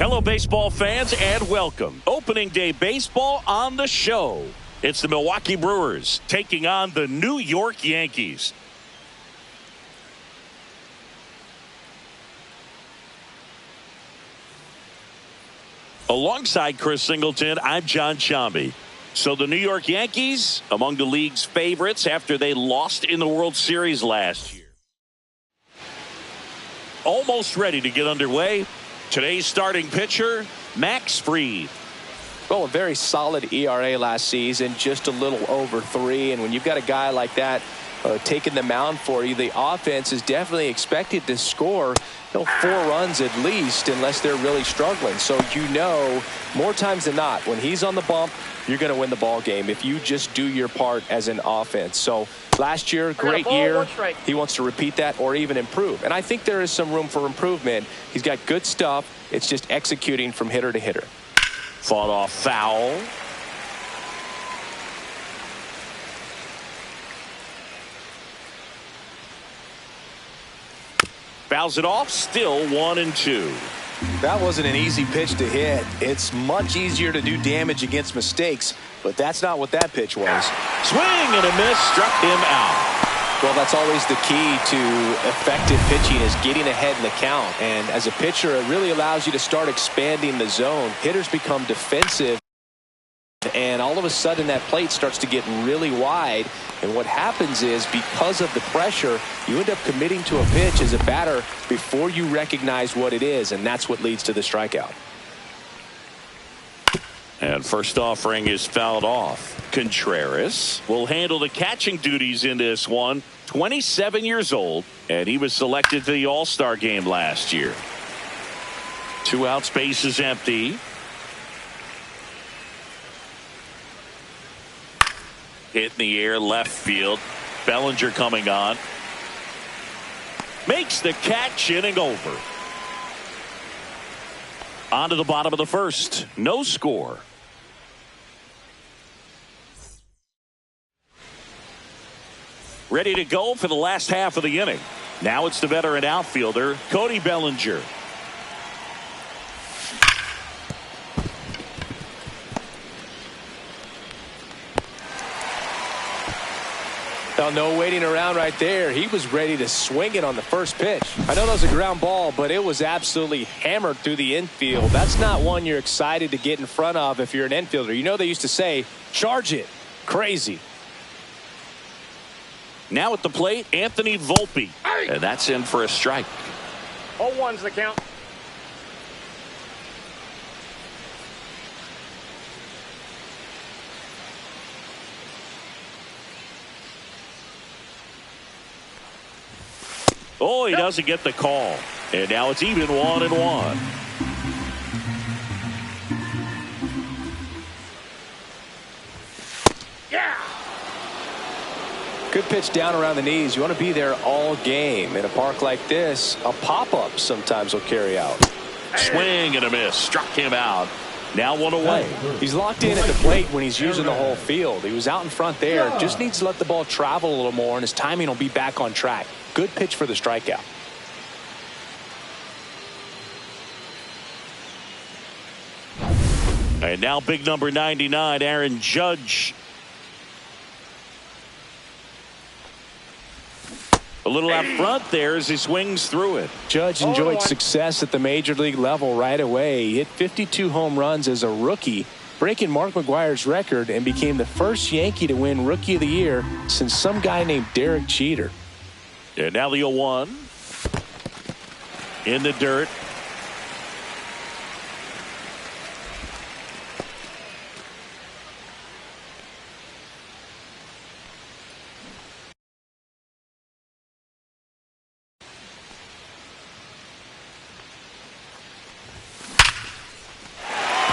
Hello, baseball fans, and welcome. Opening day baseball on the show. It's the Milwaukee Brewers taking on the New York Yankees. Alongside Chris Singleton, I'm John Chambi. So the New York Yankees, among the league's favorites after they lost in the World Series last year. Almost ready to get underway. Today's starting pitcher, Max Fried. Well, a very solid ERA last season, just a little over 3. And when you've got a guy like that taking the mound for you, the offense is definitely expected to score 4 runs at least, unless they're really struggling. So more times than not, when he's on the bump, you're going to win the ball game if you just do your part as an offense. So last year, great year. He wants to repeat that or even improve. And I think there is some room for improvement. He's got good stuff. It's just executing from hitter to hitter. Fought off foul. Fouls it off, still 1-2. That wasn't an easy pitch to hit. It's much easier to do damage against mistakes, but that's not what that pitch was. Swing and a miss, struck him out. Well, that's always the key to effective pitching, is getting ahead in the count. And as a pitcher, it really allows you to start expanding the zone. Hitters become defensive, and all of a sudden that plate starts to get really wide. And what happens is, because of the pressure, you end up committing to a pitch as a batter before you recognize what it is, and that's what leads to the strikeout. And first offering is fouled off. Contreras will handle the catching duties in this one. 27 years old, and he was selected to the All-Star game last year. 2 outs, base is empty. Hit in the air, left field. Bellinger coming on. Makes the catch, inning over. On to the bottom of the first. No score. Ready to go for the last half of the inning. Now it's the veteran outfielder, Cody Bellinger. Well, no waiting around right there. He was ready to swing it on the first pitch. I know that was a ground ball, but it was absolutely hammered through the infield. That's not one you're excited to get in front of if you're an infielder. They used to say, charge it. Crazy. Now at the plate, Anthony Volpe. And that's in for a strike. 0-1's the count. Oh, he doesn't get the call. And now it's even 1-1. Yeah. Good pitch down around the knees. You want to be there all game. In a park like this, a pop-up sometimes will carry out. Swing and a miss. Struck him out. Now 1 away. He's locked in at the plate when he's using the whole field. He was out in front there. Just needs to let the ball travel a little more, and his timing will be back on track. Good pitch for the strikeout. And now big number 99, Aaron Judge. A little out front there as he swings through it. Judge enjoyed success at the major league level right away. He hit 52 home runs as a rookie, breaking Mark McGwire's record, and became the first Yankee to win Rookie of the Year since some guy named Derek Jeter. And now the 0-1. In the dirt.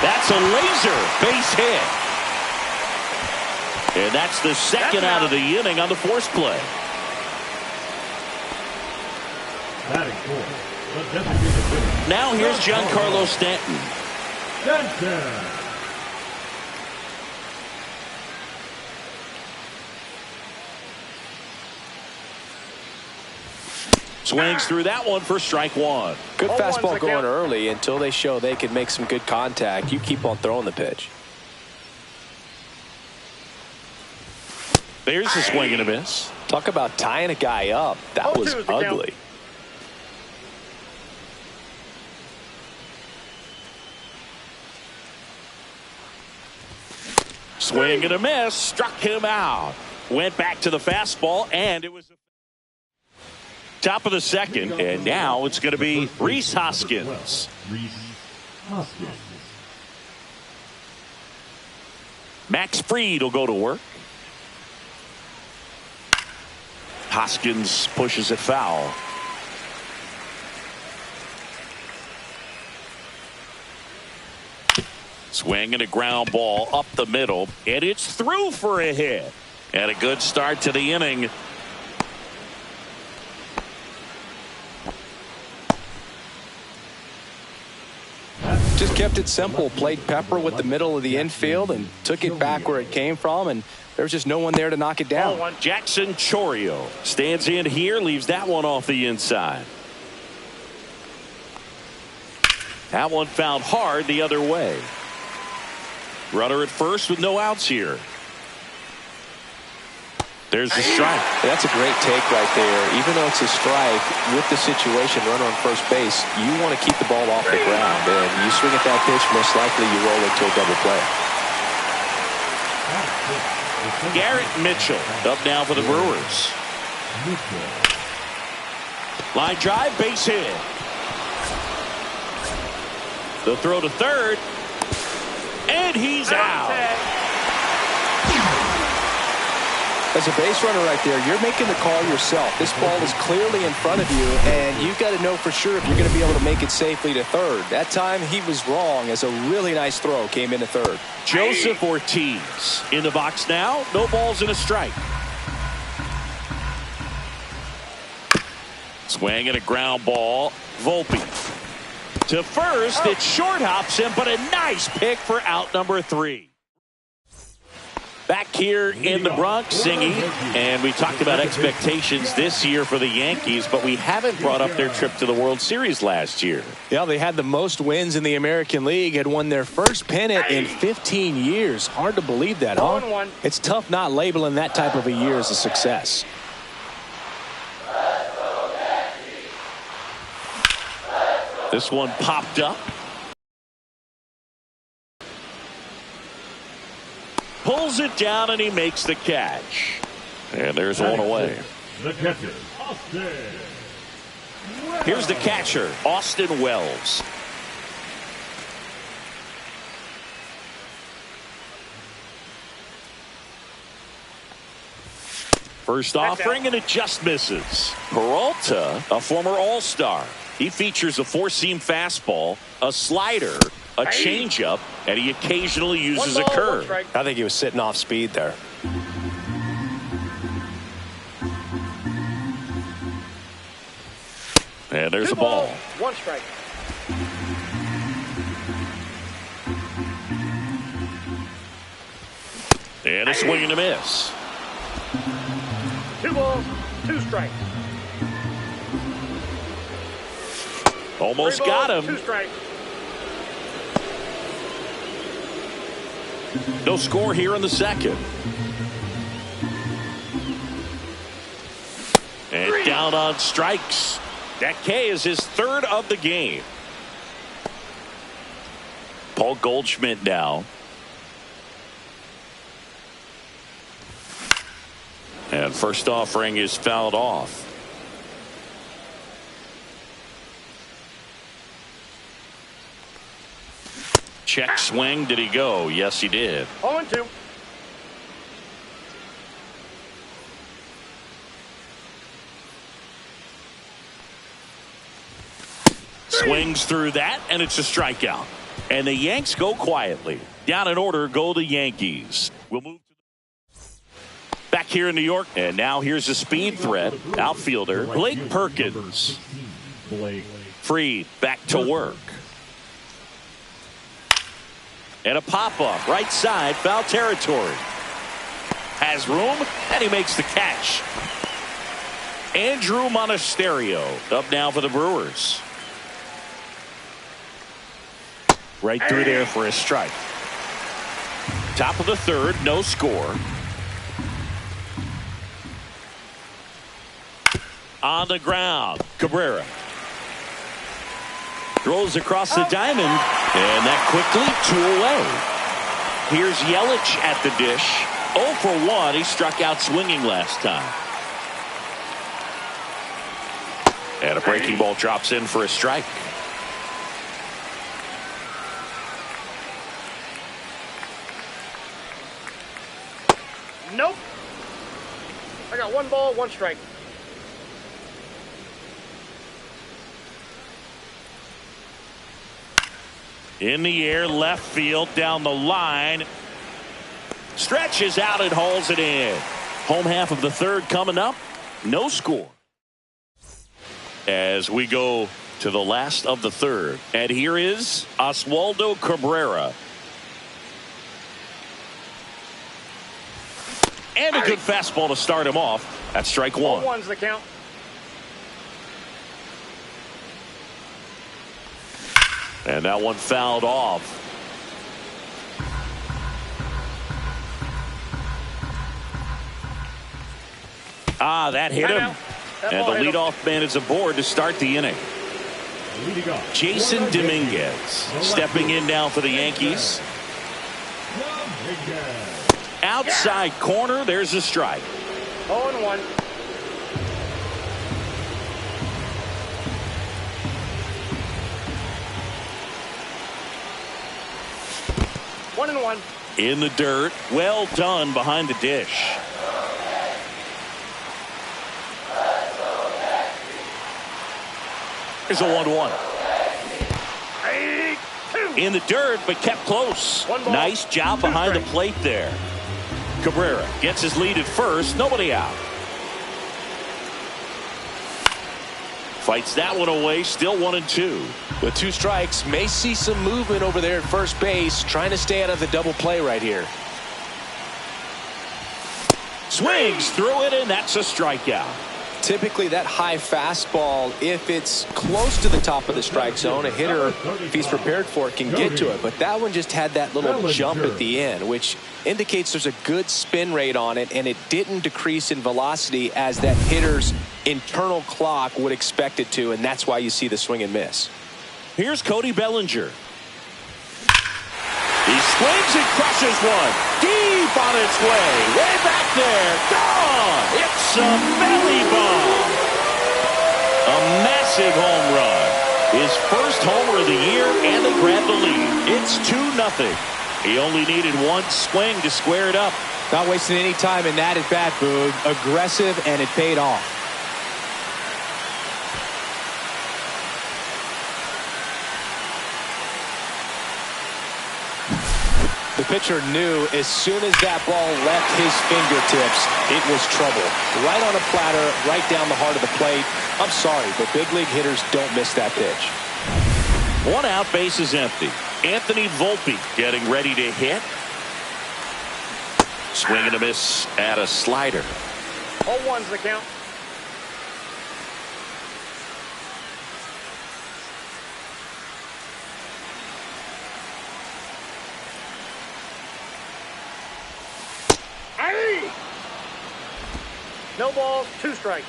That's a laser base hit. And that's the second out of the inning on the force play. Now here's Giancarlo Stanton. Swings through that one for strike one. Good Oh, fastball one's the going count. early until they show they can make some good contact. You keep on throwing the pitch. There's a swing and a miss. Talk about tying a guy up. That was 0-2 is the count. ugly. Swing and a miss. Struck him out. Went back to the fastball, and it was top of the second, and now it's going to be Rhys Hoskins. Max Fried will go to work. Hoskins pushes it foul. Swing and a ground ball up the middle, and it's through for a hit. And a good start to the inning. Just kept it simple. Played Pepper with the middle of the infield and took it back where it came from, and there was just no one there to knock it down. Jackson Chourio stands in here, leaves that one off the inside. That one fouled hard the other way. Runner at first with no outs here. There's the strike. That's a great take right there. Even though it's a strike, with the situation, runner on first base, you want to keep the ball off the ground. And you swing at that pitch, most likely you roll into a double play. Garrett Mitchell up now for the Brewers. Line drive, base hit. The throw to third. And he's out. As a base runner right there, you're making the call yourself. This ball is clearly in front of you, and you've got to know for sure if you're going to be able to make it safely to third. That time he was wrong, as a really nice throw came into third. Joseph Ortiz in the box now. No balls and a strike. Swing and a ground ball. Volpe to first. It short hops him, but a nice pick for out number 3. Back here in the Bronx, Singy, and we talked about expectations this year for the Yankees, but we haven't brought up their trip to the World Series last year. Yeah, they had the most wins in the American League, had won their first pennant in 15 years. Hard to believe that, huh? 1-1. It's tough not labeling that type of a year as a success. This one popped up. Pulls it down, and he makes the catch. And there's one away. The catcher, Austin. Here's the catcher, Austin Wells. First offering, and it just misses. Peralta, a former All-Star. He features a four-seam fastball, a slider, a changeup, and he occasionally uses a curve. I think he was sitting off speed there. And there's a 2 ball. balls, 1 strike. And a swing and a miss. 2 balls, 2 strikes. Almost 3 got balls, him. 2 strikes. No score here in the second. And down on strikes. That K is his 3rd of the game. Paul Goldschmidt now. And first offering is fouled off. Check swing. Did he go? Yes, he did. 0-2. Swings through that, and it's a strikeout. And the Yanks go quietly. Down in order go the Yankees. We'll move to back here in New York, and now here's a speed threat. Outfielder Blake Perkins. Fried back to work. And a pop-up right side, foul territory. Has room, and he makes the catch. Andrew Monasterio up now for the Brewers. Right through there for a strike. Top of the third, no score. On the ground, Cabrera. Throws across the diamond, and that quickly 2 away. Here's Yelich at the dish. 0 for 1. He struck out swinging last time. And a breaking ball drops in for a strike. Nope. I got 1 ball, 1 strike. In the air, left field, down the line. Stretches out and hauls it in. Home half of the third coming up. No score. As we go to the last of the third. And here is Oswaldo Cabrera. And a good fastball to start him off. That's strike 1. 1's the count. And that one fouled off. That hit him. And the leadoff man is aboard to start the inning. Jason Dominguez stepping in now for the Yankees. Outside corner, there's a strike. 0-1. One and one. In the dirt. Well done behind the dish. Here's a 1-1. In the dirt, but kept close. Nice job behind the plate there. Cabrera gets his lead at first. Nobody out. Fights that one away. Still 1-2. With 2 strikes, may see some movement over there at first base, trying to stay out of the double play right here. Swings through it, and that's a strikeout. Typically that high fastball, if it's close to the top of the strike zone, a hitter, if he's prepared for it, can get to it. But that one just had that little jump at the end, which indicates there's a good spin rate on it, and it didn't decrease in velocity as that hitter's internal clock would expect it to, and that's why you see the swing and miss. Here's Cody Bellinger. He swings and crushes one. Deep on its way. Way back there. Gone. It's a belly bomb. A massive home run. His first homer of the year, and they grab the lead. It's 2-0. He only needed one swing to square it up. Not wasting any time in that at bat, Boog. Aggressive, and it paid off. The pitcher knew as soon as that ball left his fingertips, it was trouble. Right on a platter, right down the heart of the plate. I'm sorry, but big league hitters don't miss that pitch. 1 out, base is empty. Anthony Volpe getting ready to hit. Swing and a miss at a slider. 0-1's the count. No balls, 2 strikes.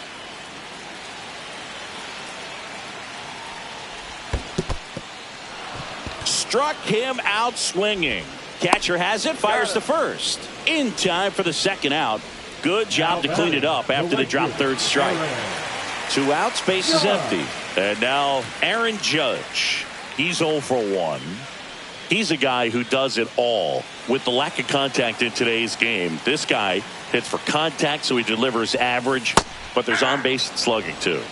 Struck him out swinging. Catcher has it, fires to first. In time for the second out. Good job to clean it up after the drop third strike. 2 outs, base is empty. And now Aaron Judge. He's 0 for 1. He's a guy who does it all. With the lack of contact in today's game, this guy hits for contact, so he delivers average, but there's on-base slugging too.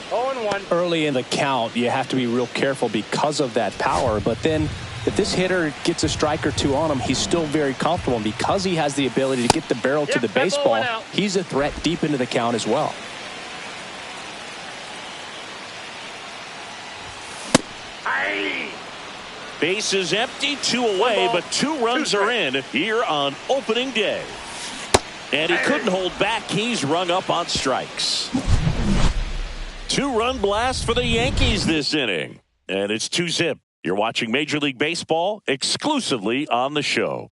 0-1. Early in the count, you have to be real careful because of that power, but then if this hitter gets a strike or 2 on him, he's still very comfortable, and because he has the ability to get the barrel to the baseball, he's a threat deep into the count as well. Base is empty, 2 away, but 2 runs are in here on opening day. And he couldn't hold back. He's rung up on strikes. 2-run blast for the Yankees this inning. And it's 2-zip. You're watching Major League Baseball exclusively on the show.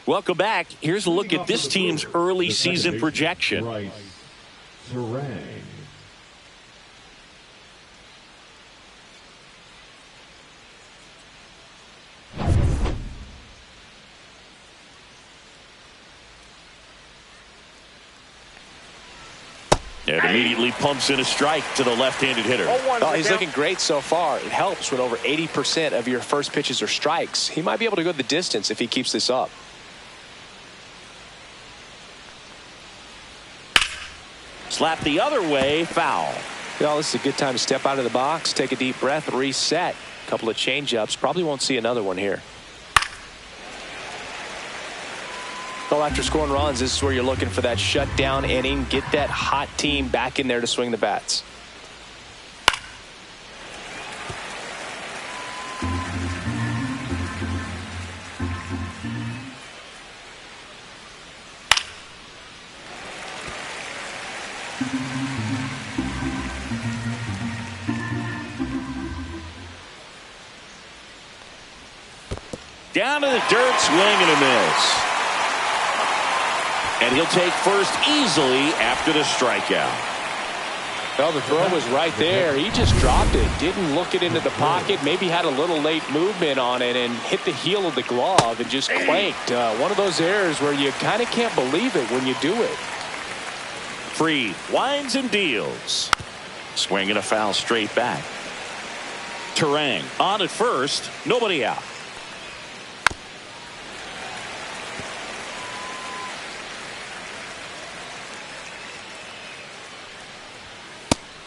Welcome back. Here's a look at this team's early season projection. Bryce Terang. And immediately pumps in a strike to the left-handed hitter. Oh, he's looking great so far. It helps when over 80% of your first pitches are strikes. He might be able to go the distance if he keeps this up. Slap the other way, foul. Well, this is a good time to step out of the box, take a deep breath, reset. A couple of change-ups. Probably won't see another one here. Well, after scoring runs, this is where you're looking for that shutdown inning. Get that hot team back in there to swing the bats. Down to the dirt, swing and a miss. And he'll take first easily after the strikeout. Well, the throw was right there. He just dropped it. Didn't look it into the pocket. Maybe had a little late movement on it and hit the heel of the glove and just clanked. One of those errors where you kind of can't believe it when you do it. Fried winds and deals. Swing and a foul straight back. Terang on at first. Nobody out.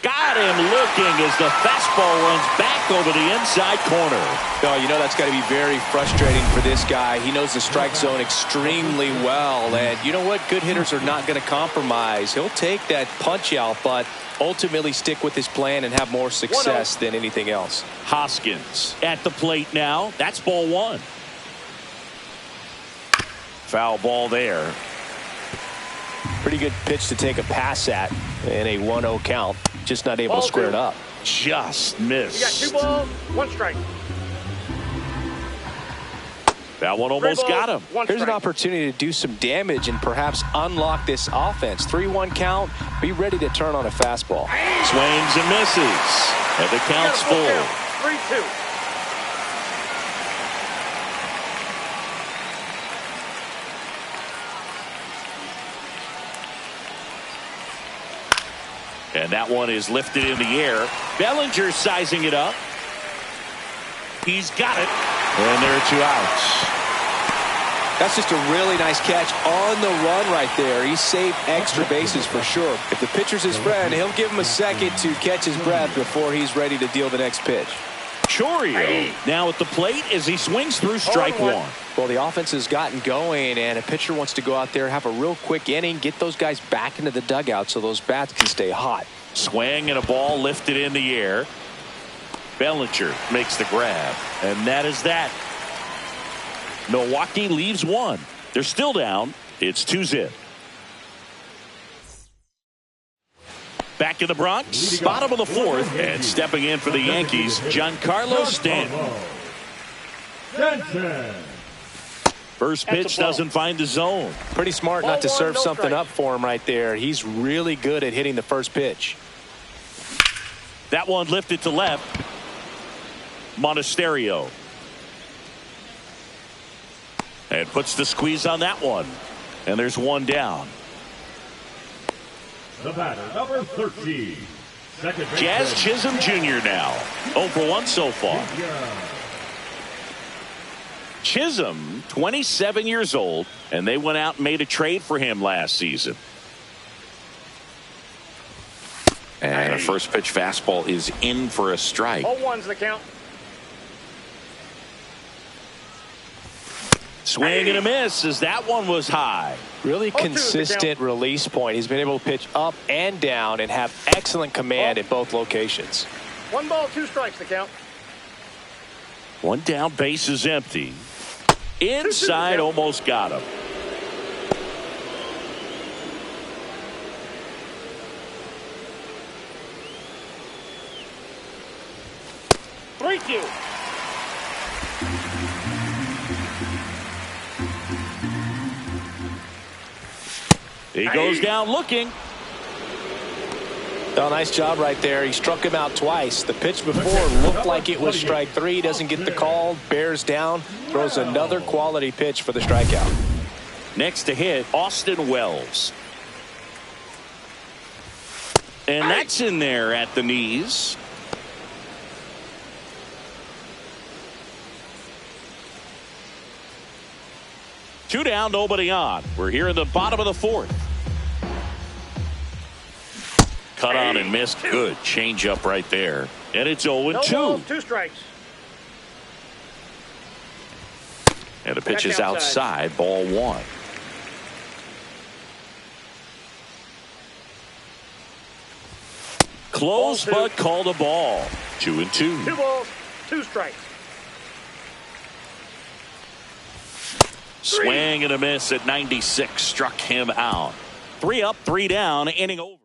Got him looking as the fastball runs back over the inside corner. Oh, you know that's got to be very frustrating for this guy. He knows the strike zone extremely well. And you know what? Good hitters are not going to compromise. He'll take that punch out, but ultimately stick with his plan and have more success than anything else. Hoskins at the plate now. That's ball one. Foul ball there. Pretty good pitch to take a pass at in a 1-0 count. Just not able to square it up. Just missed. You got 2 balls, 1 strike. That one almost got him. Here's an opportunity to do some damage and perhaps unlock this offense. 3-1 count. Be ready to turn on a fastball. Swings and misses. And the count's full. 3-2. And that one is lifted in the air. Bellinger sizing it up. He's got it. And there are 2 outs. That's just a really nice catch on the run right there. He saved extra bases for sure. If the pitcher's his friend, he'll give him a second to catch his breath before he's ready to deal the next pitch. Chourio now at the plate as he swings through strike 1. Well, the offense has gotten going, and a pitcher wants to go out there, have a real quick inning, get those guys back into the dugout so those bats can stay hot. Swing and a ball lifted in the air. Bellinger makes the grab, and that is that. Milwaukee leaves 1. They're still down. It's 2-zip. Back in the Bronx, bottom of the 4th, and stepping in for the Yankees, Giancarlo Stanton. First pitch doesn't find the zone. Pretty smart not to serve something up for him right there. He's really good at hitting the first pitch. That one lifted to left. Monasterio. And puts the squeeze on that one. And there's 1 down. The batter, number 13. Second Jazz Chisholm Jr. now. 0 for 1 so far. Chisholm, 27 years old, and they went out and made a trade for him last season. And a first pitch fastball is in for a strike. 0-1's the count. Swing and a miss as that one was high. Really consistent release point. He's been able to pitch up and down and have excellent command at both locations. 1 ball, 2 strikes to count. One down, base is empty. Inside, almost got him. Three, 2. He goes down looking. Oh, nice job right there. He struck him out twice. The pitch before looked like it was strike 3. Doesn't get the call. Bears down. Throws another quality pitch for the strikeout. Next to hit, Austin Wells. And that's in there at the knees. Two down, nobody on. We're here in the bottom of the 4th. Cut on and missed. Good change up right there. And it's 0-2. No balls, 2 strikes. And the pitch is outside. Ball 1. Close, but called a ball. 2-2. 2 balls, 2 strikes. Swing and a miss at 96. Struck him out. 3 up, 3 down. Inning over.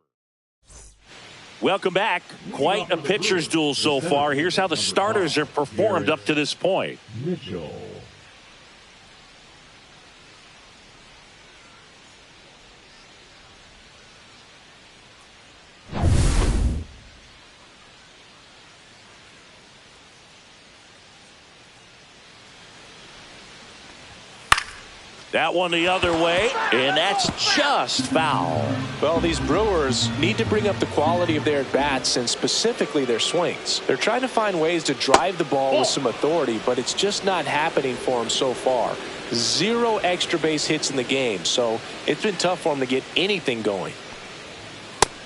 Welcome back. Quite a pitcher's duel so far. Here's how the starters have performed up to this point. Mitchell. That one the other way, and that's just foul. Well, these Brewers need to bring up the quality of their bats and specifically their swings. They're trying to find ways to drive the ball with some authority, but it's just not happening for them so far. 0 extra base hits in the game, so it's been tough for them to get anything going.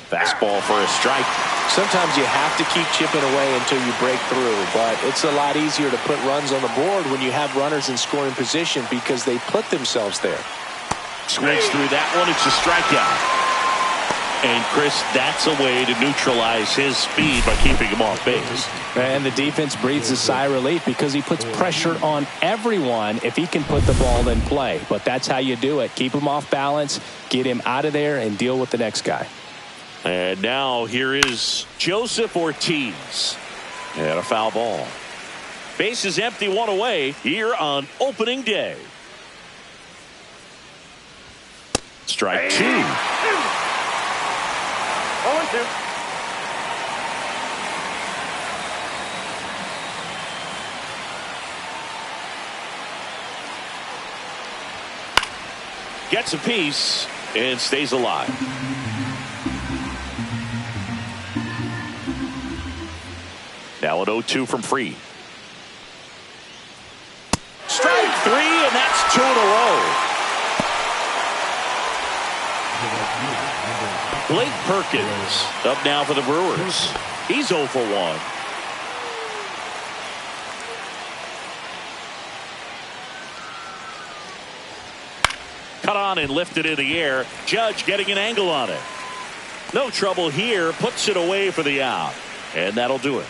Fastball for a strike. Sometimes you have to keep chipping away until you break through, but it's a lot easier to put runs on the board when you have runners in scoring position because they put themselves there. Swings through that one. It's a strikeout. And Chris, that's a way to neutralize his speed by keeping him off base. And the defense breathes a sigh of relief because he puts pressure on everyone if he can put the ball in play. But that's how you do it. Keep him off balance, get him out of there, and deal with the next guy. And now here is Joseph Ortiz. And a foul ball. Base is empty, 1 away here on opening day. Strike 2. 0-2. Gets a piece and stays alive. Now an 0-2 from Fried. Strike 3, and that's 2 in a row. Blake Perkins up now for the Brewers. He's 0 for 1. Cut on and lifted in the air. Judge getting an angle on it. No trouble here. Puts it away for the out. And that'll do it.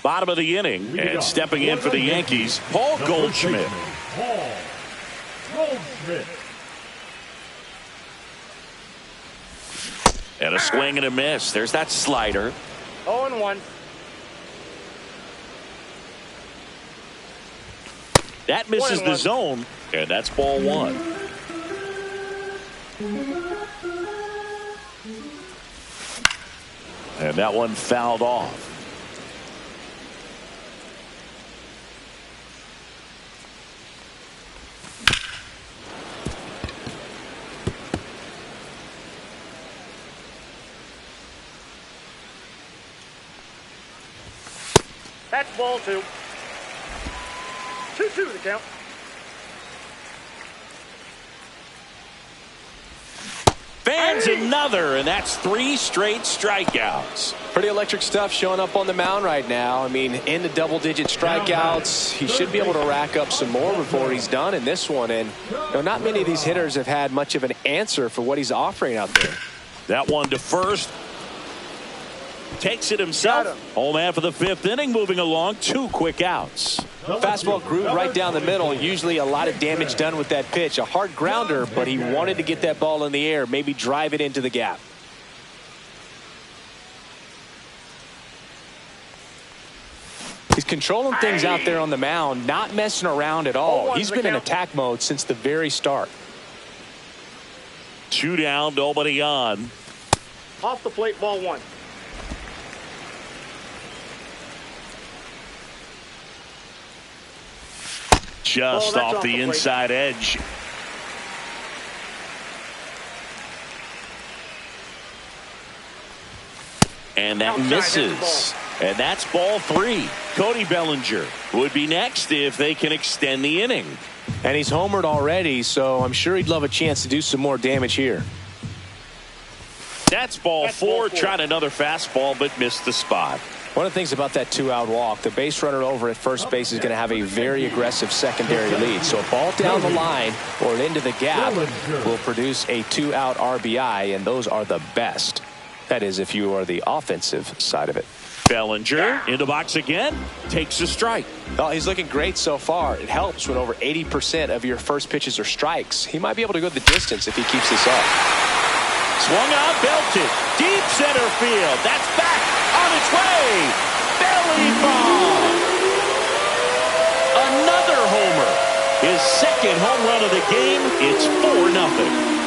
Bottom of the inning, and stepping in for the Yankees, Paul Goldschmidt. Paul Goldschmidt. And a swing and a miss. There's that slider. 0-1. That misses the zone, and that's ball 1. And that one fouled off. That's ball 2. 2-2 the count. lands another, and that's 3 straight strikeouts. Pretty electric stuff showing up on the mound right now. I mean, into double-digit strikeouts. He should be able to rack up some more before he's done in this one. And not many of these hitters have had much of an answer for what he's offering out there. That one to first. Takes it himself. Home half of the 5th inning, moving along. 2 quick outs. Fastball grooved right down the middle. Usually a lot of damage done with that pitch. A hard grounder, but he wanted to get that ball in the air, maybe drive it into the gap. He's controlling things out there on the mound, not messing around at all. He's been in attack mode since the very start. 2 down, nobody on. Off the plate, ball 1. Just off the inside edge. And that misses. And that's ball 3. Cody Bellinger would be next if they can extend the inning. And he's homered already, so I'm sure he'd love a chance to do some more damage here. That's ball 4. Tried another fastball, but missed the spot. One of the things about that 2-out walk, the base runner over at first base is going to have a very aggressive secondary lead. So a ball down the line or into the gap will produce a 2-out RBI, and those are the best. That is, if you are the offensive side of it. Bellinger in the box again, takes a strike. Oh, he's looking great so far. It helps when over 80% of your first pitches are strikes. He might be able to go the distance if he keeps this up. Swung out, belted, deep center field. That's back on its way. Belly ball. Another homer. His 2nd home run of the game. It's 4-0.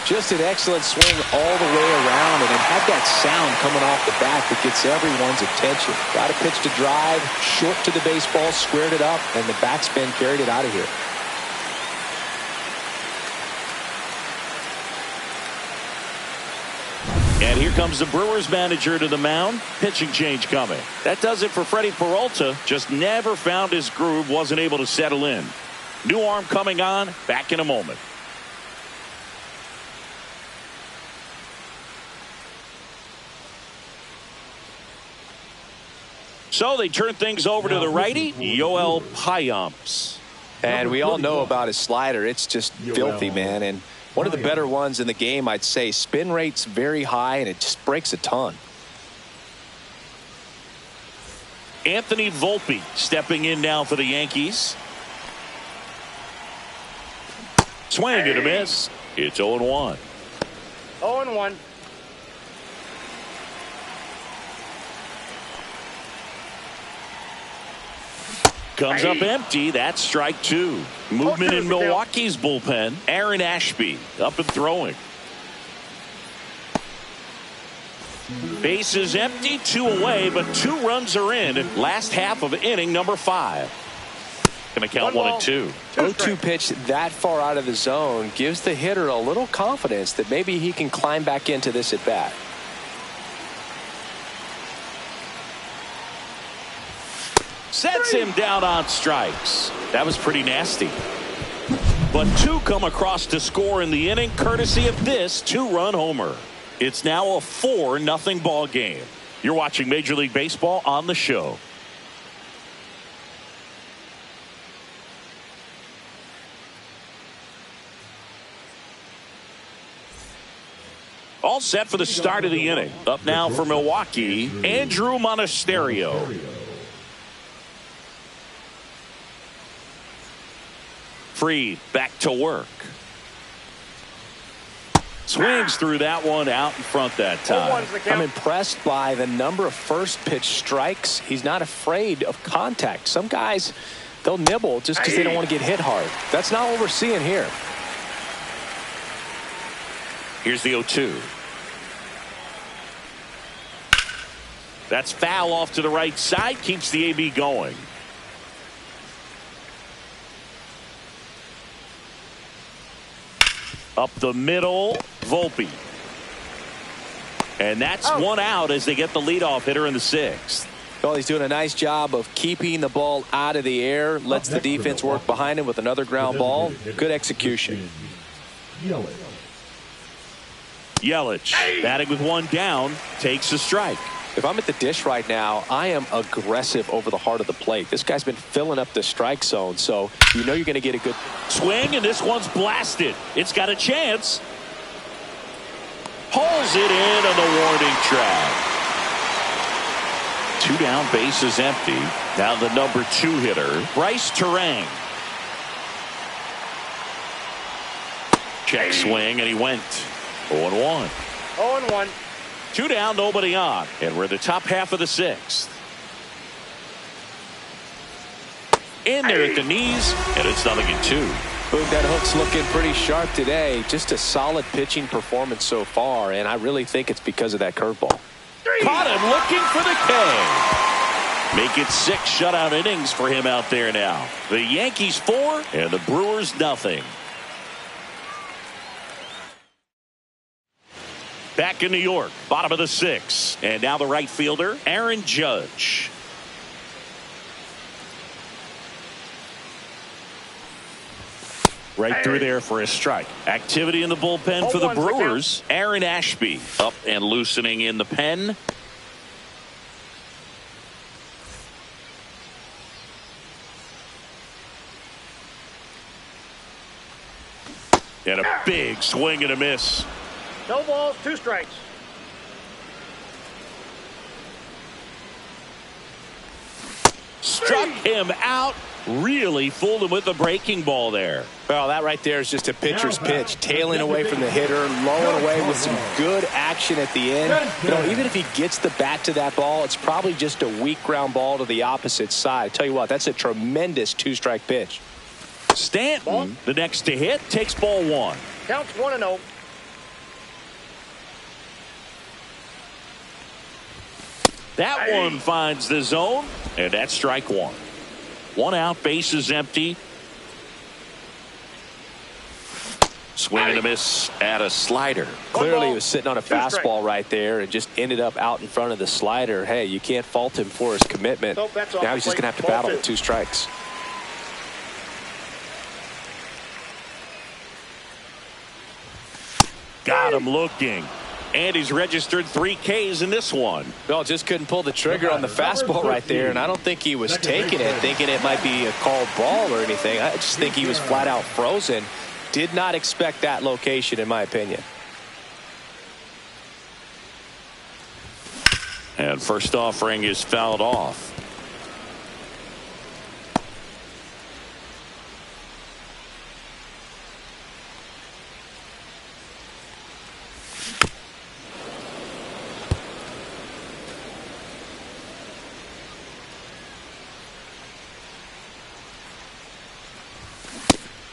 Just an excellent swing all the way around, and it had that sound coming off the bat that gets everyone's attention. Got a pitch to drive, short to the baseball, squared it up, and the backspin carried it out of here. And here comes the Brewers manager to the mound. Pitching change coming. That does it for Freddie Peralta. Just never found his groove, wasn't able to settle in. New arm coming on, back in a moment. So they turn things over to the righty, Yoel Payamps. And we all know about his slider. It's just filthy, man. And one of the better ones in the game, I'd say. Spin rate's very high, and it just breaks a ton. Anthony Volpe stepping in now for the Yankees. Swing and a miss. It's 0-1. 0-1. Comes up empty. That's strike 2. Movement in Milwaukee's bullpen. Aaron Ashby up and throwing. Base is empty. 2 away, but 2 runs are in. Last half of inning number 5. Going to count 1 and 2. 0-2 pitch that far out of the zone gives the hitter a little confidence that maybe he can climb back into this at bat. Sets him down on strikes. That was pretty nasty. But 2 come across to score in the inning, courtesy of this 2-run homer. It's now a 4-0 ball game. You're watching Major League Baseball on the show. All set for the start of the inning. Up now for Milwaukee, Andrew Monasterio. Fried back to work. Swings through that one out in front that time. I'm impressed by the number of first pitch strikes. He's not afraid of contact. Some guys, they'll nibble just because they don't want to get hit hard. That's not what we're seeing here. Here's the 0-2. That's foul off to the right side. Keeps the AB going. Up the middle, Volpe. And that's one out as they get the leadoff hitter in the sixth. Well, he's doing a nice job of keeping the ball out of the air. Lets the defense work behind him with another ground ball. Good execution. Yelich, batting with one down, takes a strike. If I'm at the dish right now, I am aggressive over the heart of the plate. This guy's been filling up the strike zone, so you know you're going to get a good swing, and this one's blasted. It's got a chance. Pulls it in on the warning track. 2 down, bases empty. Now the number 2 hitter, Bryce Turang. Check swing, and he went 0-1. 0-1. 2 down, nobody on. And we're in the top half of the sixth. In there at the knees, and it's 0-2. Boog, that hook's looking pretty sharp today. Just a solid pitching performance so far, and I really think it's because of that curveball. Caught him looking for the K. Make it 6 shutout innings for him out there now. The Yankees 4 and the Brewers nothing. Back in New York, bottom of the 6th. And now the right fielder, Aaron Judge. Right through there for a strike. Activity in the bullpen for the Brewers. Aaron Ashby up and loosening in the pen. And a big swing and a miss. No balls, 2 strikes. Struck him out. Really fooled him with the breaking ball there. Well, that right there is just a pitcher's pitch. Tailing away from the hitter, lowing away with some good action at the end. You know, even if he gets the bat to that ball, it's probably just a weak ground ball to the opposite side. Tell you what, that's a tremendous 2-strike pitch. Stanton, the next to hit, takes ball 1. Counts 1-0. That one finds the zone, and that's strike 1. 1 out, bases empty. Swing and a miss at a slider. Clearly he was sitting on a fastball right there and just ended up out in front of the slider. Hey, you can't fault him for his commitment. Now he's just going to have to battle with 2 strikes. Got him looking. And he's registered 3 Ks in this one. Well, just couldn't pull the trigger on the fastball right there, and I don't think he was taking it, thinking it might be a called ball or anything. I just think he was flat out frozen. Did not expect that location, in my opinion. And first offering is fouled off.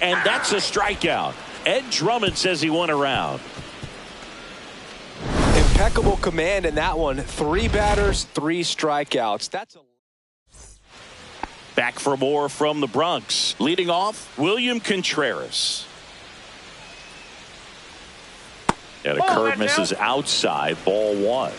And that's a strikeout. Ed Drummond says he went around. Impeccable command in that one. 3 batters, 3 strikeouts. That's a... Back for more from the Bronx. Leading off, William Contreras. And a curve misses outside, ball 1.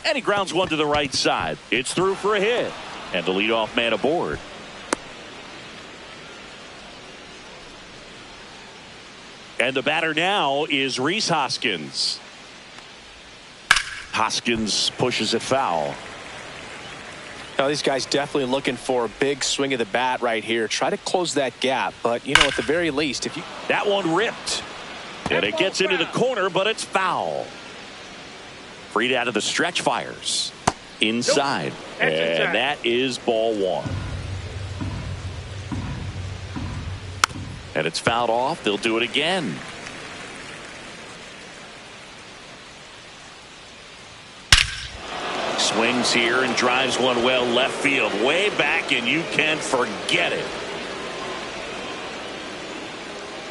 And he grounds one to the right side. It's through for a hit. And the leadoff man aboard. And the batter now is Rhys Hoskins. Hoskins pushes it foul. Now these guys definitely looking for a big swing of the bat right here. Try to close that gap. But, you know, at the very least, if you... That one ripped. And it gets into the corner, but it's foul. Freed out of the stretch, fires inside. And that is ball 1. And it's fouled off. They'll do it again. Swings here and drives one well left field, way back, and you can forget it.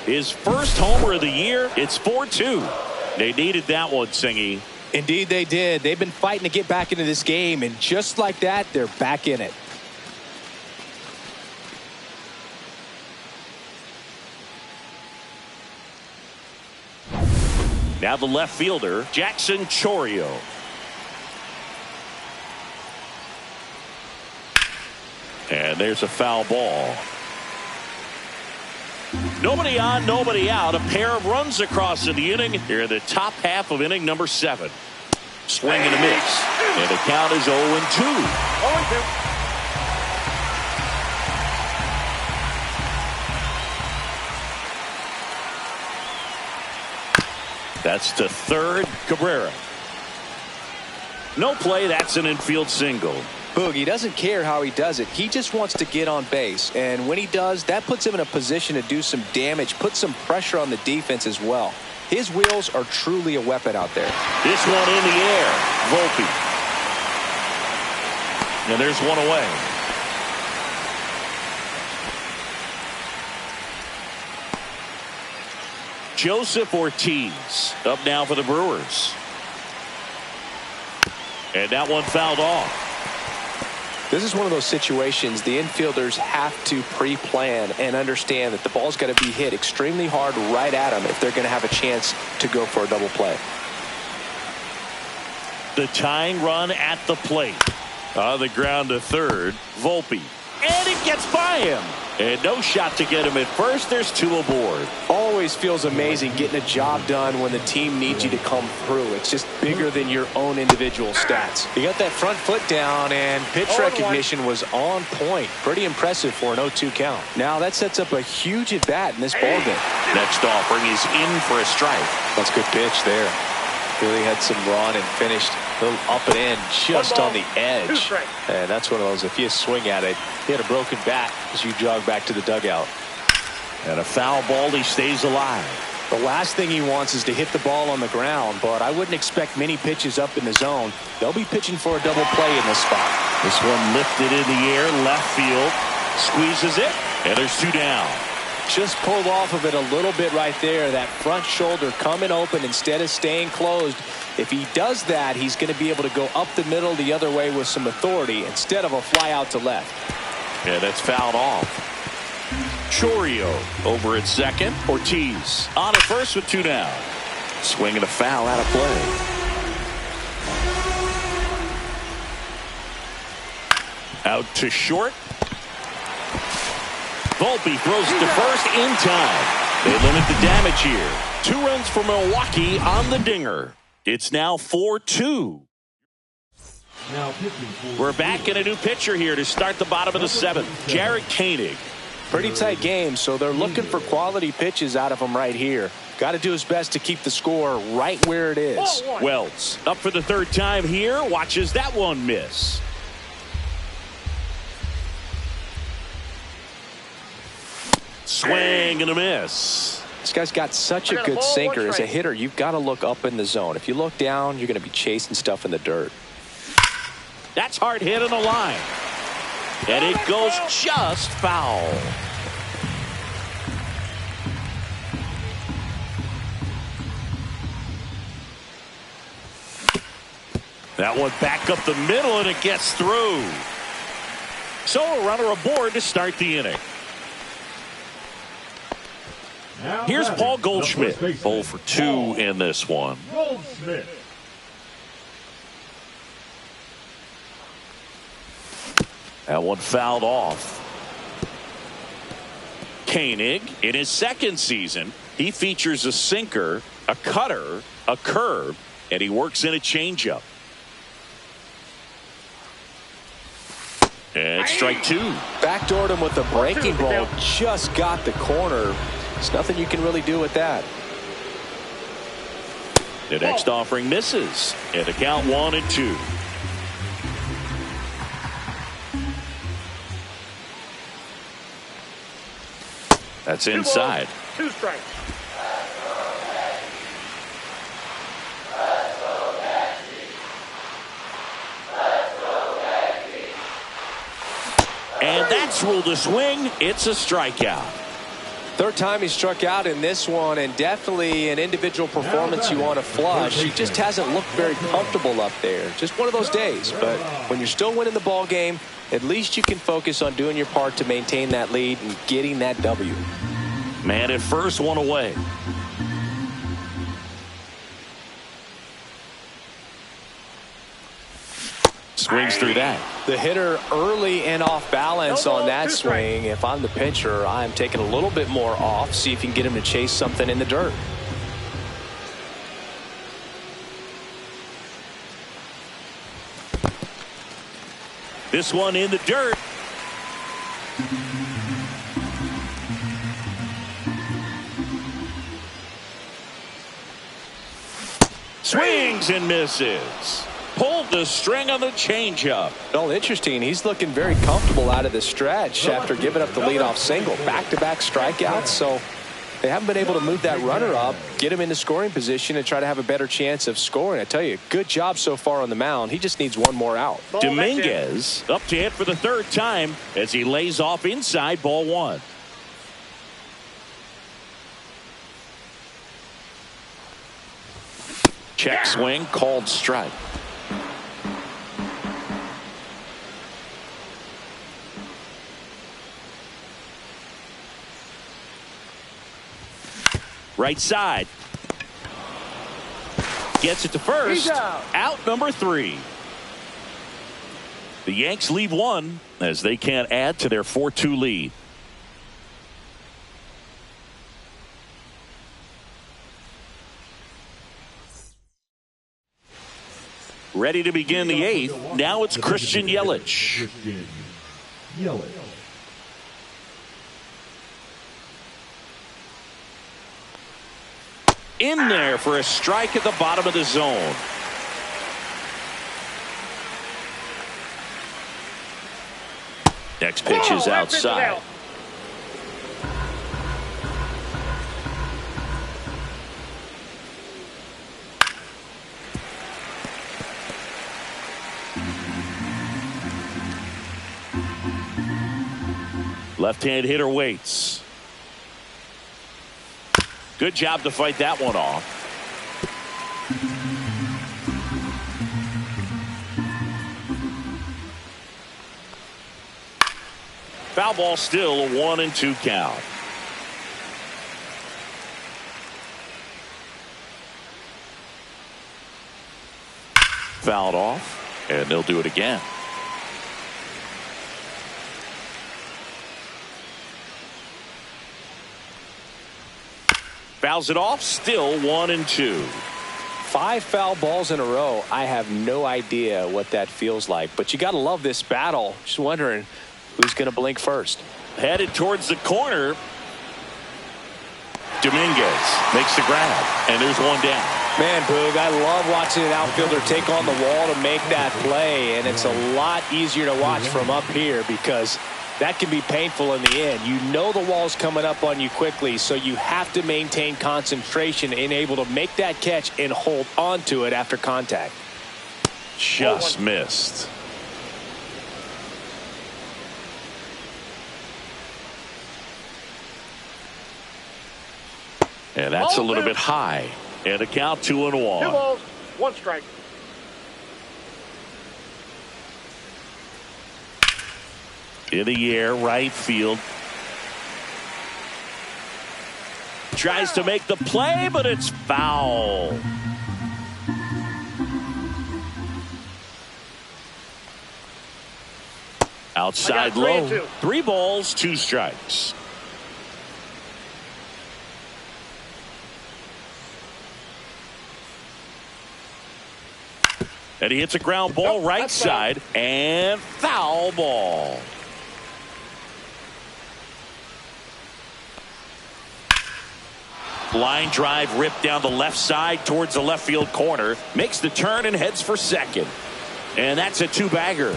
His first homer of the year. It's 4-2. They needed that one, Singy. Indeed they did. They've been fighting to get back into this game, and just like that, they're back in it. Now the left fielder, Jackson Chourio. And there's a foul ball. Nobody on, nobody out. A pair of runs across in the inning here in the top half of inning number 7. Swing and a miss. And the count is 0-2. 0-2. That's to third, Cabrera. No play, that's an infield single. Boogie doesn't care how he does it. He just wants to get on base. And when he does, that puts him in a position to do some damage, put some pressure on the defense as well. His wheels are truly a weapon out there. This one in the air. Volpe. And there's one away. Joseph Ortiz up now for the Brewers. And that one fouled off. This is one of those situations the infielders have to pre-plan and understand that the ball's got to be hit extremely hard right at them if they're going to have a chance to go for a double play. The tying run at the plate. On the ground to third, Volpe. And it gets by him. And no shot to get him at first. There's 2 aboard. Always feels amazing getting a job done when the team needs you to come through. It's just bigger than your own individual stats. He got that front foot down, and pitch recognition was on point. Pretty impressive for an 0-2 count. Now that sets up a huge at bat in this ballgame. Next offering is in for a strike. That's a good pitch there. Really had some run and finished a little up and in just on the edge. And that's one of those, if you swing at it, he had a broken bat as you jog back to the dugout. And a foul ball, he stays alive. The last thing he wants is to hit the ball on the ground, but I wouldn't expect many pitches up in the zone. They'll be pitching for a double play in this spot. This one lifted in the air, left field, squeezes it, and there's 2 down. Just pulled off of it a little bit right there. That front shoulder coming open instead of staying closed. If he does that, he's going to be able to go up the middle the other way with some authority instead of a fly out to left. Yeah, that's fouled off. Chourio over at second. Ortiz on at first with 2 down. Swinging a foul out of play. Out to short. Volpe throws it to first in time. They limit the damage here. 2 runs for Milwaukee on the dinger. It's now 4-2. We're back in a new pitcher here to start the bottom of the 7th. Jarred Koenig. Pretty tight game, so they're looking for quality pitches out of him right here. Got to do his best to keep the score right where it is. Wells up for the 3rd time here. Watches that one miss. Swing and a miss. This guy's got such a good sinker. As a hitter, you've got to look up in the zone. If you look down, you're going to be chasing stuff in the dirt. That's hard hit on the line. And it goes just foul. That one back up the middle, and it gets through. So a runner aboard to start the inning. Here's Paul Goldschmidt. 0 for 2 in this one. Goldschmidt. That one fouled off. Koenig, in his 2nd season, he features a sinker, a cutter, a curve, and he works in a changeup. And strike 2. Backdoored him with the breaking ball. Just got the corner. There's nothing you can really do with that. The next offering misses. And the count 1-2. That's inside. 2 strikes. And that's ruled a swing. It's a strikeout. 3rd time he struck out in this one, and definitely an individual performance you want to flush. He just hasn't looked very comfortable up there. Just one of those days. But when you're still winning the ball game, at least you can focus on doing your part to maintain that lead and getting that W. Man at first, one away. swings through that. The hitter early and off balance No ball, on that 2 strikes. swing. If I'm the pitcher, I'm taking a little bit more off, see if you can get him to chase something in the dirt. This one in the dirt. Swings and misses. Pulled the string on the changeup. Well, interesting. He's looking very comfortable out of the stretch after giving up the leadoff single. Back-to-back strikeouts, so they haven't been able to move that runner up, get him into scoring position, and try to have a better chance of scoring. I tell you, good job so far on the mound. He just needs one more out. Ball, that's it. Dominguez up to hit for the 3rd time as he lays off inside ball 1. Check swing, called strike. Right side. Gets it to first. He's out. Out number 3. The Yanks leave 1 as they can't add to their 4-2 lead. Ready to begin the 8th. Now it's Christian Yelich. Christian Yelich. In there for a strike at the bottom of the zone. Next pitch is that pitch is outside. out. Left-hand hitter waits. Good job to fight that one off. Foul ball, still a 1-2 count. Fouled off, and they'll do it again. Fouls it off, still 1-2. 5 foul balls in a row. I have no idea what that feels like, but you got to love this battle. Just wondering who's going to blink first. Headed towards the corner. Dominguez makes the grab, and there's one down. Man, Boog, I love watching an outfielder take on the wall to make that play, and it's a lot easier to watch from up here because that can be painful in the end. You know the wall's coming up on you quickly, so you have to maintain concentration and able to make that catch and hold on to it after contact. Just missed. And that's a little bit high. And a count 2-1. 2 balls, 1 strike. In the air, right field. Tries to make the play, but it's foul. Outside I got 3 and low. 2. 3 balls, 2 strikes. And he hits a ground ball right that's foul. side and foul ball. Line drive ripped down the left side towards the left field corner. Makes the turn and heads for second. And that's a 2-bagger.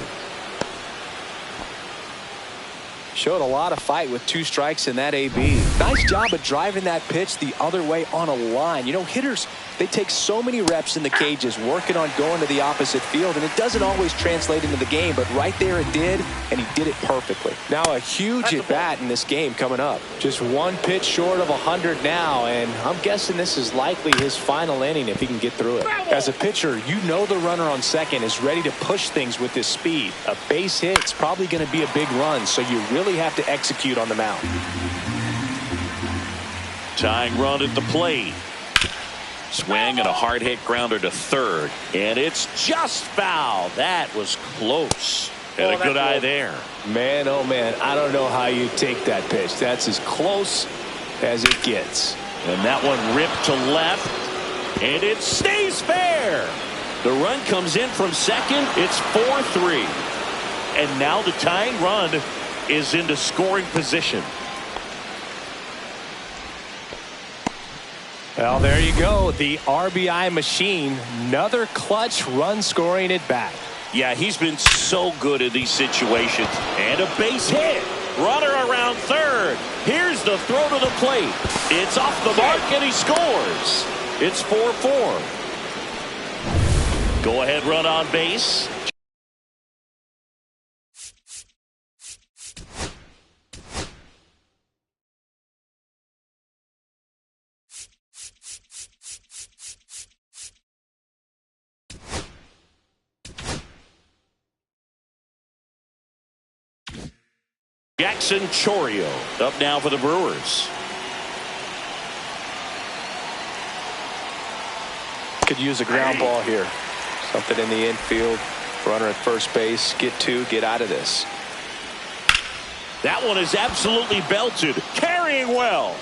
Showed a lot of fight with 2 strikes in that AB. Nice job of driving that pitch the other way on a line. You know, hitters, they take so many reps in the cages working on going to the opposite field, and it doesn't always translate into the game, but right there it did, and he did it perfectly. Now a huge at-bat in this game coming up. Just 1 pitch short of 100 now, and I'm guessing this is likely his final inning if he can get through it. As a pitcher, you know the runner on second is ready to push things with his speed. A base hit's probably going to be a big run, so you really have to execute on the mound. Tying run at the plate. Swing and a hard hit grounder to third. And it's just foul. That was close. And a good eye there. Man, oh man, I don't know how you take that pitch. That's as close as it gets. And that one ripped to left. And it stays fair. The run comes in from second. It's 4-3. And now the tying run is into scoring position. Well, there you go. The RBI machine. Another clutch run scoring at bat. Yeah, he's been so good in these situations. And a base hit. Runner around third. Here's the throw to the plate. It's off the mark and he scores. It's 4-4. Go ahead run on base. Jackson Chourio up now for the Brewers. Could use a ground ball here. Something in the infield. Runner at first base. Get two. Get out of this. That one is absolutely belted. Carrying well.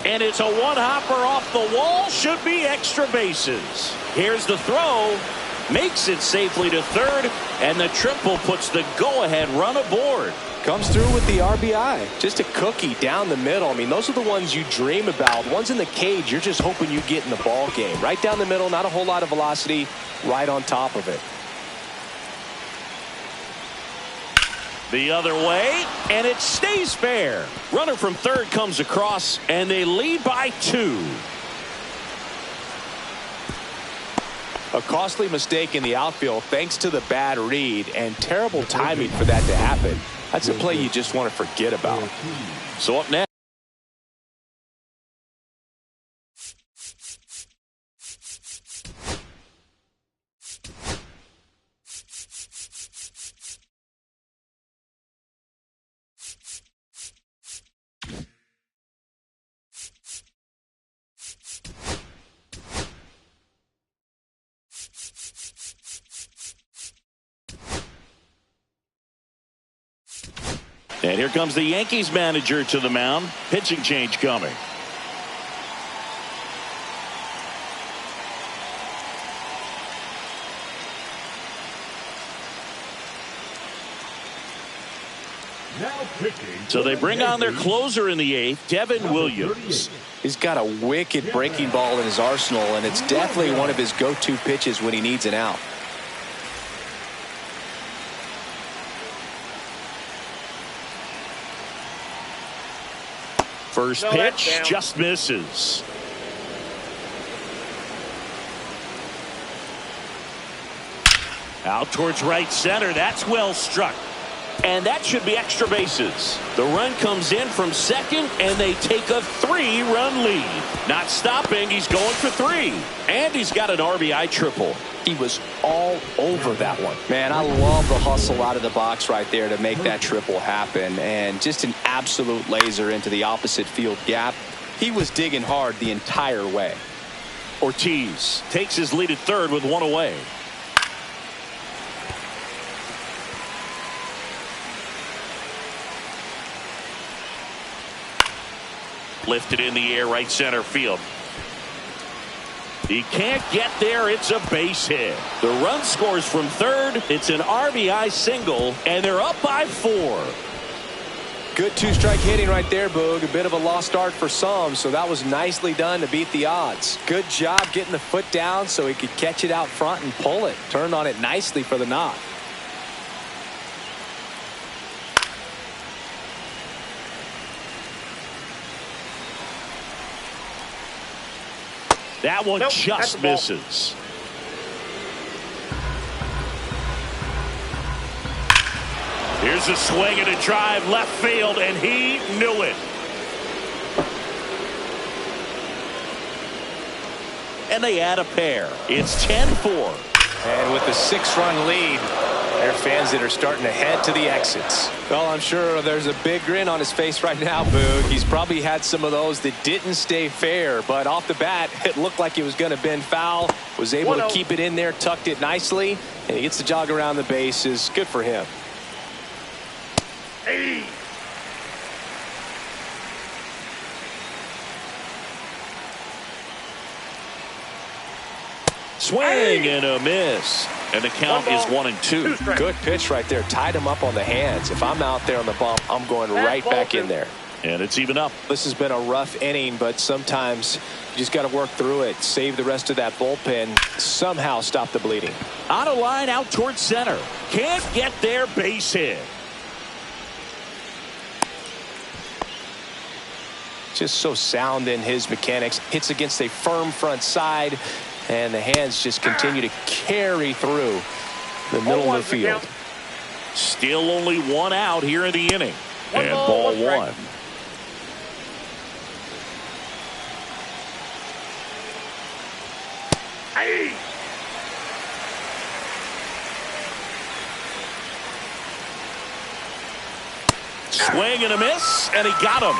And it's a one-hopper off the wall. Should be extra bases. Here's the throw. Makes it safely to third. And the triple puts the go-ahead run aboard. Comes through with the RBI. Just a cookie down the middle. I mean, those are the ones you dream about. Ones in the cage, you're just hoping you get in the ball game. Right down the middle, not a whole lot of velocity. Right on top of it. The other way, and it stays fair. Runner from third comes across, and they lead by 2. A costly mistake in the outfield thanks to the bad read and terrible timing for that to happen. That's a play you just want to forget about. So up next. And here comes the Yankees manager to the mound. Pitching change coming. Now pitching. So they bring on their closer in the 8th, Devin Williams. He's got a wicked breaking ball in his arsenal, and it's definitely one of his go-to pitches when he needs an out. First pitch just misses. Out towards right center. That's well struck. And that should be extra bases. The run comes in from second, and they take a 3-run lead. Not stopping. He's going for 3. And he's got an RBI triple. He was all over that one. Man, I love the hustle out of the box right there to make that triple happen. And just an absolute laser into the opposite field gap. He was digging hard the entire way. Ortiz takes his lead at third with 1 away. Lifted in the air, right center field. He can't get there. It's a base hit. The run scores from third. It's an RBI single, and they're up by 4. Good 2-strike hitting right there, Boog. A bit of a lost start for some, so that was nicely done to beat the odds. Good job getting the foot down so he could catch it out front and pull it. Turned on it nicely for the knock. That one just misses. Here's a swing and a drive left field, and he knew it. And they add a pair. It's 10-4. And with the 6-run lead, There are fans that are starting to head to the exits. Well, I'm sure there's a big grin on his face right now, Boog. He's probably had some of those that didn't stay fair, but off the bat, it looked like it was going to bend foul. Was able to keep it in there, tucked it nicely, and he gets the jog around the bases. Good for him. Hey. Swing and a miss. And the count is 1-2. Good pitch right there. Tied him up on the hands. If I'm out there on the bump, I'm going right back in there. And it's even up. This has been a rough inning, but sometimes you just got to work through it. Save the rest of that bullpen. Somehow stop the bleeding. On a line out towards center. Can't get there. Base hit. Just so sound in his mechanics. Hits against a firm front side, and the hands just continue to carry through the middle of the field. Still only one out here in the inning. And ball one. Hey. Swing and a miss, and he got him.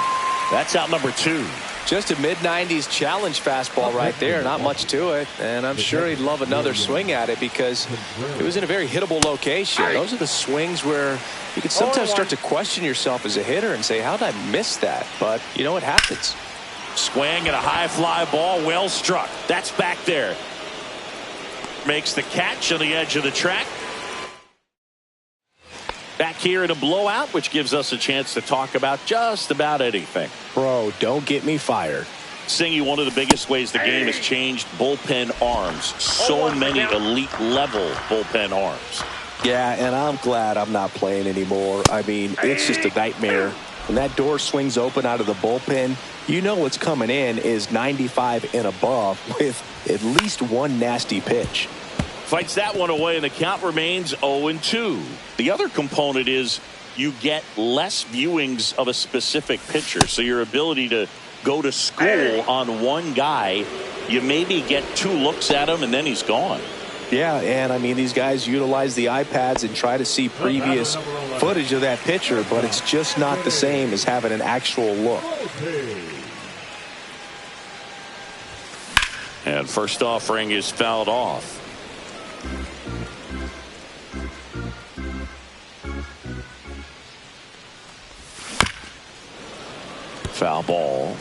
That's out number 2. Just a mid-90s challenge fastball right there. Not much to it. And I'm sure he'd love another swing at it because it was in a very hittable location. Those are the swings where you can sometimes start to question yourself as a hitter and say, how did I miss that? But, you know, it happens. Swing and a high fly ball. Well struck. That's back there. Makes the catch on the edge of the track. Back here in a blowout, which gives us a chance to talk about just about anything. Bro, don't get me fired. Singy, one of the biggest ways the game has changed, bullpen arms. So many elite level bullpen arms. Yeah, and I'm glad I'm not playing anymore. I mean, it's just a nightmare. When that door swings open out of the bullpen, you know what's coming in is 95 and above with at least one nasty pitch. Fights that one away, and the count remains 0-2. The other component is you get less viewings of a specific pitcher, so your ability to go to school on one guy, you maybe get 2 looks at him, and then he's gone. Yeah, and I mean, these guys utilize the iPads and try to see previous footage of that pitcher, but it's just not the same as having an actual look. And first offering is fouled off. Foul ball.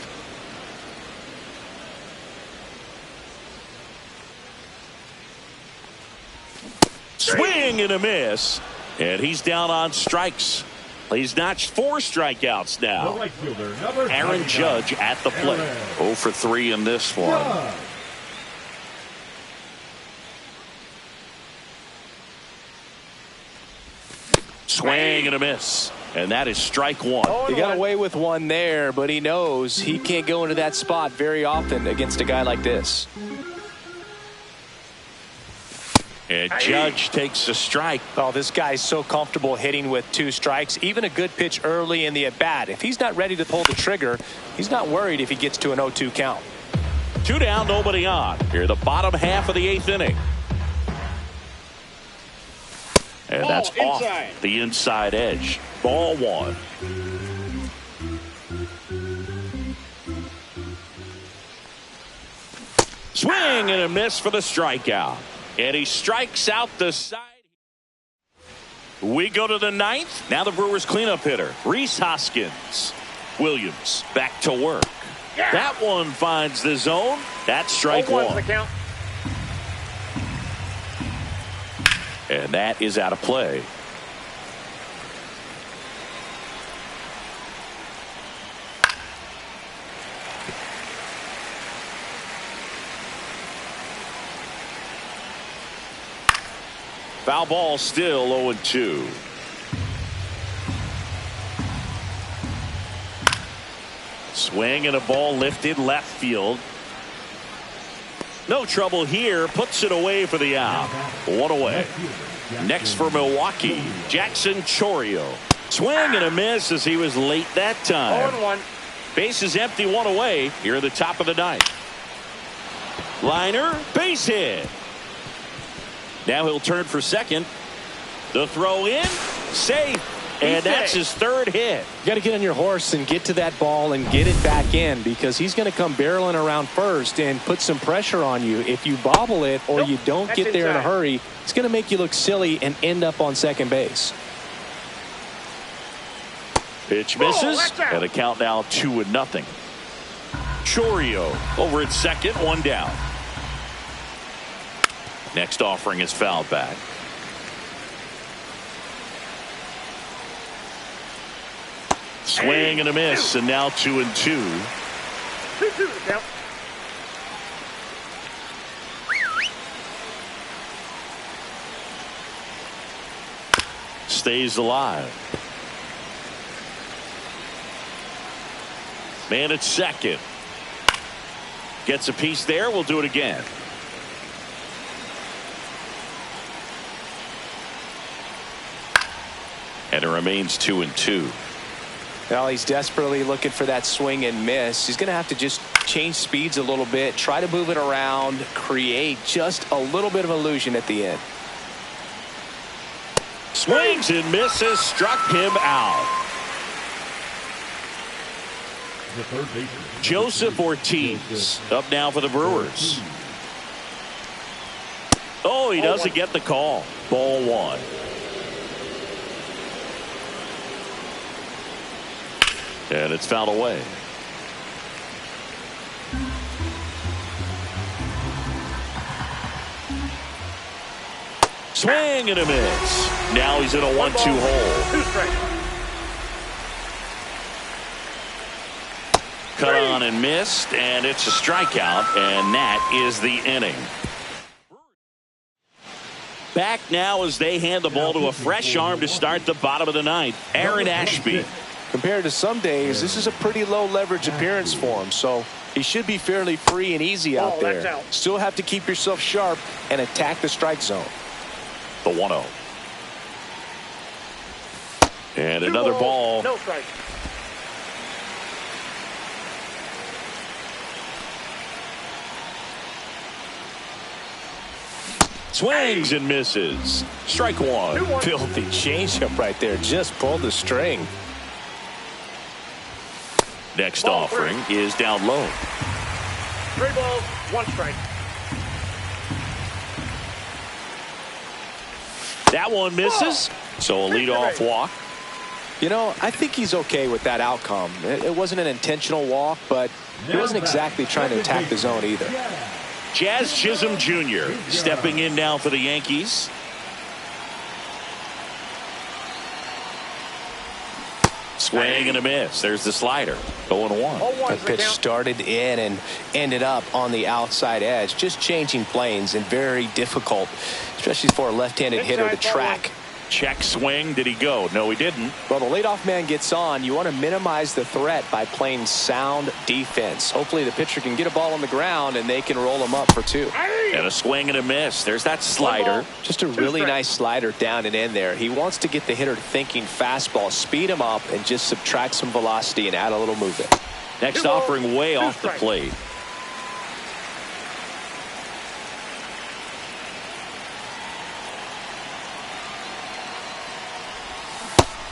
Swing and a miss. And he's down on strikes. He's notched 4 strikeouts now. Aaron Judge at the plate. 0 for 3 in this one. Swing and a miss. And that is strike 1. He got away with one there, but he knows he can't go into that spot very often against a guy like this. And Judge takes a strike. Oh, this guy's so comfortable hitting with 2 strikes. Even a good pitch early in the at-bat. If he's not ready to pull the trigger, he's not worried if he gets to an 0-2 count. 2 down, nobody on. Here, the bottom half of the 8th inning. And that's off the inside edge. Ball 1. Swing and a miss for the strikeout. And he strikes out the side. We go to the 9th. Now the Brewers cleanup hitter, Rhys Hoskins. Williams back to work. Yeah. That one finds the zone. That's strike 1. And that is out of play. Foul ball, still 0-2. Swing and a ball lifted left field. No trouble here. Puts it away for the out. 1 away. Next for Milwaukee, Jackson Chourio. Swing and a miss as he was late that time. 0-1. Base is empty, 1 away. Here at the top of the 9th. Liner, base hit. Now he'll turn for second. The throw in, safe. And that's his third hit. You got to get on your horse and get to that ball and get it back in, because he's going to come barreling around first and put some pressure on you. If you bobble it or you don't get there in a hurry, it's going to make you look silly and end up on second base. Pitch misses, and a count now 2-0. Chourio over at second, one down. Next offering is fouled back. Swing and a miss, and now 2-2. 2-2 now. Stays alive. Man at second. Gets a piece there. We'll do it again. And it remains 2-2. Well, he's desperately looking for that swing and miss. He's going to have to just change speeds a little bit, try to move it around, create just a little bit of illusion at the end. Swings and misses, struck him out. Joseph Ortiz up now for the Brewers. Oh, he doesn't get the call. Ball one. And it's fouled away. Swing and a miss. Now he's in a 1-2 hole. 2 strikes. Cut on and missed, and it's a strikeout, and that is the inning. Back now as they hand the ball to a fresh arm to start the bottom of the ninth, Aaron Ashby. Compared to some days, this is a pretty low leverage appearance for him, so he should be fairly free and easy out that's there. out. Still have to keep yourself sharp and attack the strike zone. The 1-0. And 2 another balls, ball. no strikes. Swings and misses. Strike one. 2-1. Filthy changeup right there. Just pulled the string. Next Ball offering is down low. 3 balls, 1 strike. That one misses. So a leadoff walk. You know, I think he's okay with that outcome. It wasn't an intentional walk, but he wasn't exactly trying to attack the zone either. Jazz Chisholm Jr. stepping in now for the Yankees. Swing and a miss. There's the slider. 0-1. The pitch started in and ended up on the outside edge. Just changing planes and very difficult, especially for a left-handed hitter to track. Check swing. Did he go? No, he didn't. Well, the leadoff man gets on. You want to minimize the threat by playing sound defense. Hopefully the pitcher can get a ball on the ground and they can roll him up for 2. And a swing and a miss. There's that slider. Just a really nice slider down and in there. He wants to get the hitter thinking fastball, speed him up, and just subtract some velocity and add a little movement. Next offering way off the plate.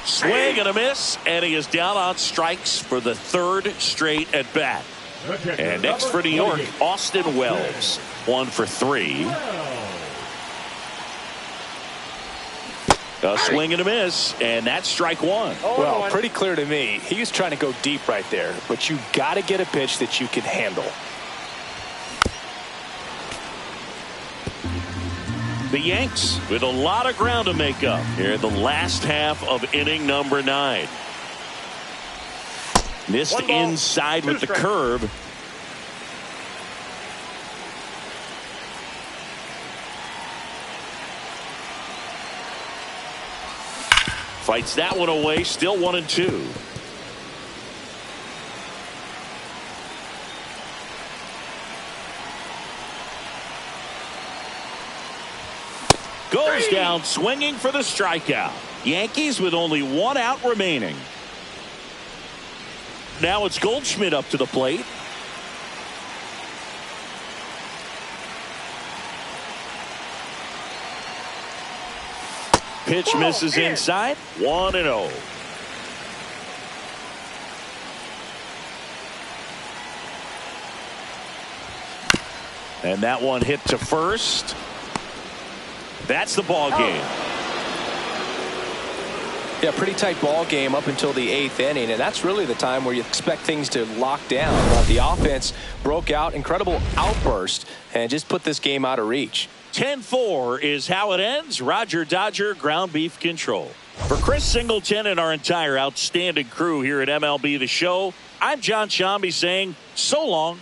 Swing and a miss, and he is down on strikes for the 3rd straight at bat. And next for New York, Austin Wells. 1 for 3. A swing and a miss, and that's strike one. Well, pretty clear to me. He was trying to go deep right there, but you got to get a pitch that you can handle. The Yanks with a lot of ground to make up here in the last half of inning number 9. Missed inside with the curve. Fights that one away, still 1-2. Goes down swinging for the strikeout. Yankees with only 1 out remaining. Now it's Goldschmidt up to the plate. Pitch misses inside. 1-0. And that one hit to first. That's the ball game. Yeah, pretty tight ball game up until the 8th inning, and that's really the time where you expect things to lock down. But the offense broke out, incredible outburst, and just put this game out of reach. 10-4 is how it ends. Roger Dodger ground beef control. For Chris Singleton and our entire outstanding crew here at MLB The Show, I'm John Shambi saying so long.